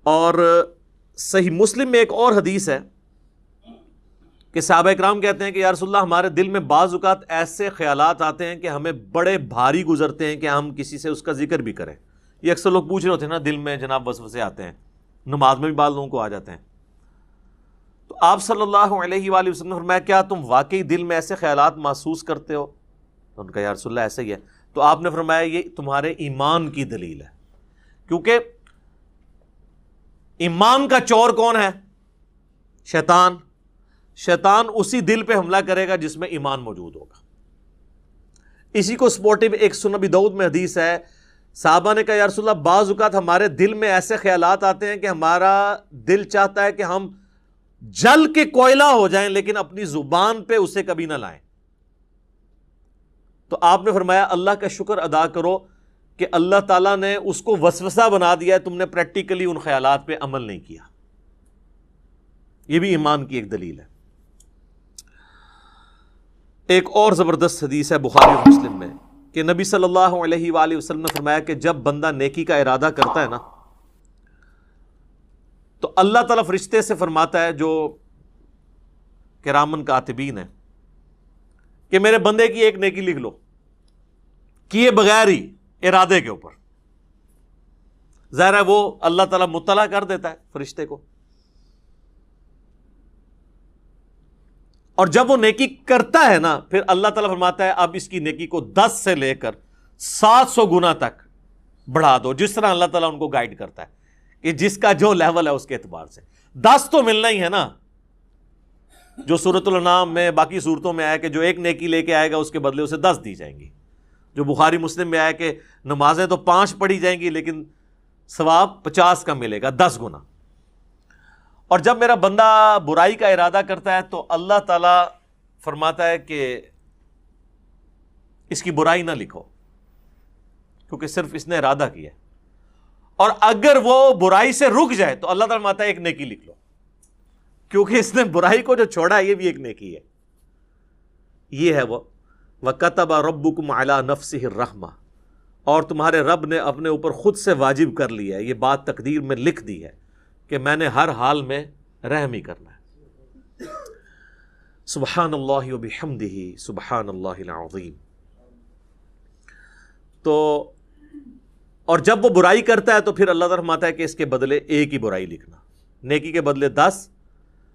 اور صحیح مسلم میں ایک اور حدیث ہے کہ صحابہ اکرام کہتے ہیں کہ یا رسول اللہ ہمارے دل میں بعض اوقات ایسے خیالات آتے ہیں کہ ہمیں بڑے بھاری گزرتے ہیں کہ ہم کسی سے اس کا ذکر بھی کریں. یہ اکثر لوگ پوچھ رہے ہوتے ہیں نا دل میں جناب وسوسے آتے ہیں, نماز میں بھی بعض لوگوں کو آ جاتے ہیں. تو آپ صلی اللہ علیہ وآلہ وسلم نے فرمایا کیا تم واقعی دل میں ایسے خیالات محسوس کرتے ہو؟ تو ان کا یا رسول اللہ ایسا ہی ہے. تو آپ نے فرمایا یہ تمہارے ایمان کی دلیل ہے, کیونکہ ایمان کا چور کون ہے؟ شیطان. شیطان اسی دل پہ حملہ کرے گا جس میں ایمان موجود ہوگا. اسی کو سپورٹو ایک سنن ابی داؤد میں حدیث ہے, صحابہ نے کہا یا رسول اللہ بعض اوقات ہمارے دل میں ایسے خیالات آتے ہیں کہ ہمارا دل چاہتا ہے کہ ہم جل کے کوئلہ ہو جائیں لیکن اپنی زبان پہ اسے کبھی نہ لائیں. تو آپ نے فرمایا اللہ کا شکر ادا کرو کہ اللہ تعالیٰ نے اس کو وسوسہ بنا دیا ہے, تم نے پریکٹیکلی ان خیالات پہ عمل نہیں کیا. یہ بھی ایمان کی ایک دلیل ہے. ایک اور زبردست حدیث ہے بخاری اور مسلم میں کہ نبی صلی اللہ علیہ وآلہ وسلم نے فرمایا کہ جب بندہ نیکی کا ارادہ کرتا ہے نا تو اللہ تعالیٰ فرشتے سے فرماتا ہے جو کرامن کاتبین ہیں کہ میرے بندے کی ایک نیکی لکھ لو, کیے بغیر ہی ارادے کے اوپر. ظاہر ہے وہ اللہ تعالیٰ مطلع کر دیتا ہے فرشتے کو, اور جب وہ نیکی کرتا ہے نا پھر اللہ تعالیٰ فرماتا ہے اب اس کی نیکی کو 10 سے لے کر 700 گنا تک بڑھا دو, جس طرح اللہ تعالیٰ ان کو گائیڈ کرتا ہے کہ جس کا جو لیول ہے اس کے اعتبار سے. 10 تو ملنا ہی ہے نا, جو سورۃ الانعام میں باقی صورتوں میں آیا کہ جو ایک نیکی لے کے آئے گا اس کے بدلے اسے 10 دی جائیں گی. جو بخاری مسلم میں آیا کہ نمازیں تو 5 پڑھی جائیں گی لیکن ثواب 50 کا ملے گا, 10 گنا. اور جب میرا بندہ برائی کا ارادہ کرتا ہے تو اللہ تعالیٰ فرماتا ہے کہ اس کی برائی نہ لکھو کیونکہ صرف اس نے ارادہ کیا ہے, اور اگر وہ برائی سے رک جائے تو اللہ تعالیٰ فرماتا ہے ایک نیکی لکھ لو کیونکہ اس نے برائی کو جو چھوڑا ہے یہ بھی ایک نیکی ہے. یہ ہے وہ وَكَتَبَ رَبُّكُمْ عَلَى نَفْسِهِ الرَّحْمَةِ, اور تمہارے رب نے اپنے اوپر خود سے واجب کر لیا ہے, یہ بات تقدیر میں لکھ دی ہے کہ میں نے ہر حال میں رحم ہی کرنا ہے. سبحان اللہ وبحمدہ سبحان اللہ العظیم. تو اور جب وہ برائی کرتا ہے تو پھر اللہ تعالیٰ فرماتا ہے کہ اس کے بدلے ایک ہی برائی لکھنا, نیکی کے بدلے 10,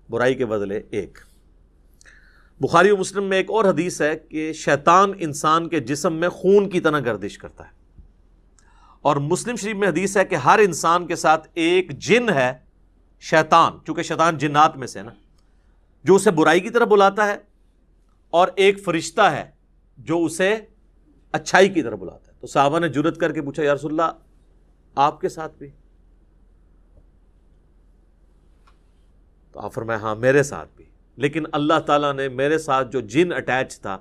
برائی کے بدلے 1. بخاری و مسلم میں ایک اور حدیث ہے کہ شیطان انسان کے جسم میں خون کی طرح گردش کرتا ہے, اور مسلم شریف میں حدیث ہے کہ ہر انسان کے ساتھ ایک جن ہے شیطان, چونکہ شیطان جنات میں سے ہے نا, جو اسے برائی کی طرف بلاتا ہے, اور ایک فرشتہ ہے جو اسے اچھائی کی طرف بلاتا ہے. تو صحابہ نے جرأت کر کے پوچھا یا رسول اللہ آپ کے ساتھ بھی؟ تو آپ فرمایا ہاں میرے ساتھ بھی, لیکن اللہ تعالیٰ نے میرے ساتھ جو جن اٹیچ تھا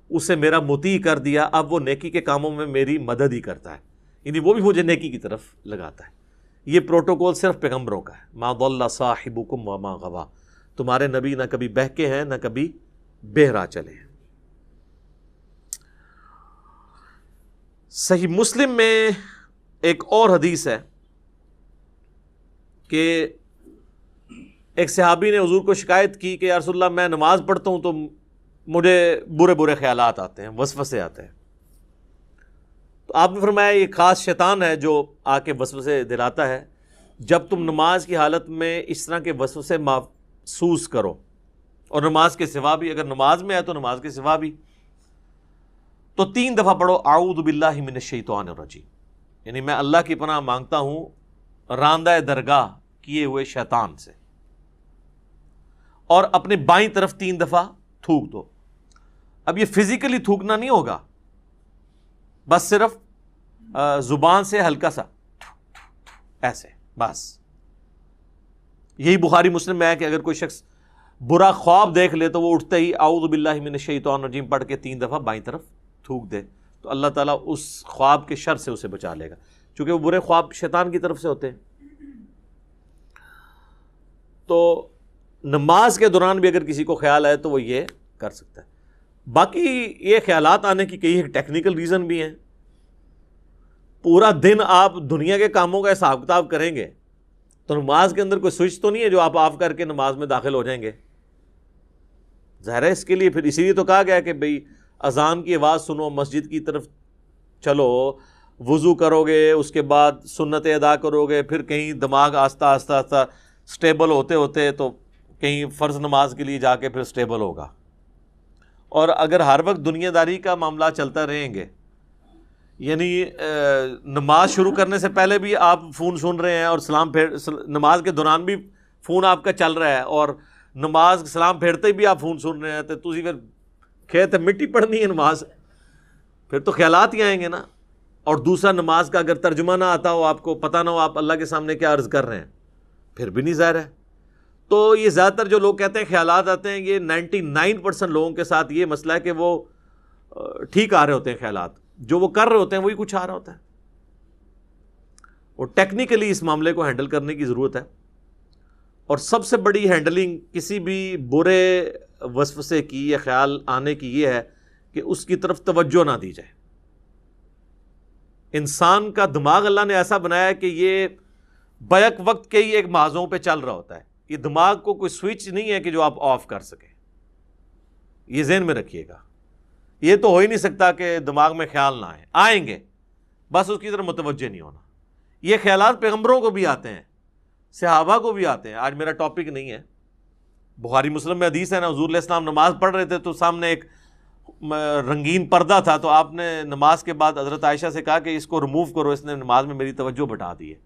اسے میرا مطیع کر دیا, اب وہ نیکی کے کاموں میں میری مدد ہی کرتا ہے, یعنی وہ بھی مجھے نیکی کی طرف لگاتا ہے. یہ پروٹوکول صرف پیغمبروں کا ہے. ما ضل صاحبکم وما غوا, تمہارے نبی نہ کبھی بہکے ہیں نہ کبھی بہرا چلے ہیں. صحیح مسلم میں ایک اور حدیث ہے کہ ایک صحابی نے حضور کو شکایت کی کہ یا رسول اللہ میں نماز پڑھتا ہوں تو مجھے برے برے خیالات آتے ہیں, وسوسے آتے ہیں. تو آپ نے فرمایا یہ خاص شیطان ہے جو آ کے وسوسے دلاتا ہے. جب تم نماز کی حالت میں اس طرح کے وسوسے محسوس کرو, اور نماز کے سوا بھی, اگر نماز میں ہے تو نماز کے سوا بھی, تو 3 دفعہ پڑھو اعوذ باللہ من الشیطان الرجیم, یعنی میں اللہ کی پناہ مانگتا ہوں راندہ درگاہ کیے ہوئے شیطان سے, اور اپنے بائیں طرف 3 دفعہ تھوک دو. اب یہ فزیکلی تھوکنا نہیں ہوگا, بس صرف زبان سے ہلکا سا ایسے بس. یہی بخاری مسلم میں ہے کہ اگر کوئی شخص برا خواب دیکھ لے تو وہ اٹھتے ہی اعوذ باللہ من الشیطان الرجیم پڑھ کے 3 دفعہ بائیں طرف تھوک دے, تو اللہ تعالیٰ اس خواب کے شر سے اسے بچا لے گا, چونکہ وہ برے خواب شیطان کی طرف سے ہوتے ہیں. تو نماز کے دوران بھی اگر کسی کو خیال آئے تو وہ یہ کر سکتا ہے. باقی یہ خیالات آنے کی کئی ٹیکنیکل ریزن بھی ہیں. پورا دن آپ دنیا کے کاموں کا حساب کتاب کریں گے تو نماز کے اندر کوئی سوئچ تو نہیں ہے جو آپ آف کر کے نماز میں داخل ہو جائیں گے؟ ظاہر ہے اس کے لیے پھر اسی لیے تو کہا گیا کہ بھئی اذان کی آواز سنو، مسجد کی طرف چلو، وضو کرو گے، اس کے بعد سنتیں ادا کرو گے، پھر کہیں دماغ آہستہ آہستہ آہستہ سٹیبل ہوتے ہوتے تو کہیں فرض نماز کے لیے جا کے پھر سٹیبل ہوگا۔ اور اگر ہر وقت دنیا داری کا معاملہ چلتا رہیں گے، یعنی نماز شروع کرنے سے پہلے بھی آپ فون سن رہے ہیں اور نماز کے دوران بھی فون آپ کا چل رہا ہے، اور نماز سلام پھیرتے ہی بھی آپ فون سن رہے ہیں، تو تسی پھر کھیت مٹی پڑھنی ہے نماز، پھر تو خیالات ہی آئیں گے نا۔ اور دوسرا، نماز کا اگر ترجمہ نہ آتا ہو، آپ کو پتہ نہ ہو آپ اللہ کے سامنے کیا عرض کر رہے ہیں، پھر بھی نہیں ظاہر ہے۔ تو یہ زیادہ تر جو لوگ کہتے ہیں خیالات آتے ہیں، یہ 99% لوگوں کے ساتھ یہ مسئلہ ہے کہ وہ ٹھیک آ رہے ہوتے ہیں خیالات، جو وہ کر رہے ہوتے ہیں وہی کچھ آ رہا ہوتا ہے۔ اور ٹیکنیکلی اس معاملے کو ہینڈل کرنے کی ضرورت ہے، اور سب سے بڑی ہینڈلنگ کسی بھی برے وسوسے کی یا خیال آنے کی یہ ہے کہ اس کی طرف توجہ نہ دی جائے۔ انسان کا دماغ اللہ نے ایسا بنایا ہے کہ یہ بیک وقت کے ہی ایک محاذوں پہ چل رہا ہوتا ہے، یہ دماغ کو کوئی سوئچ نہیں ہے کہ جو آپ آف کر سکیں، یہ ذہن میں رکھیے گا۔ یہ تو ہو ہی نہیں سکتا کہ دماغ میں خیال نہ آئیں گے، بس اس کی طرف متوجہ نہیں ہونا۔ یہ خیالات پیغمبروں کو بھی آتے ہیں، صحابہ کو بھی آتے ہیں۔ آج میرا ٹاپک نہیں ہے، بخاری مسلم میں حدیث ہے نا، حضور علیہ السلام نماز پڑھ رہے تھے تو سامنے ایک رنگین پردہ تھا، تو آپ نے نماز کے بعد حضرت عائشہ سے کہا کہ اس کو ریموو کرو، اس نے نماز میں میری توجہ بٹا دی ہے۔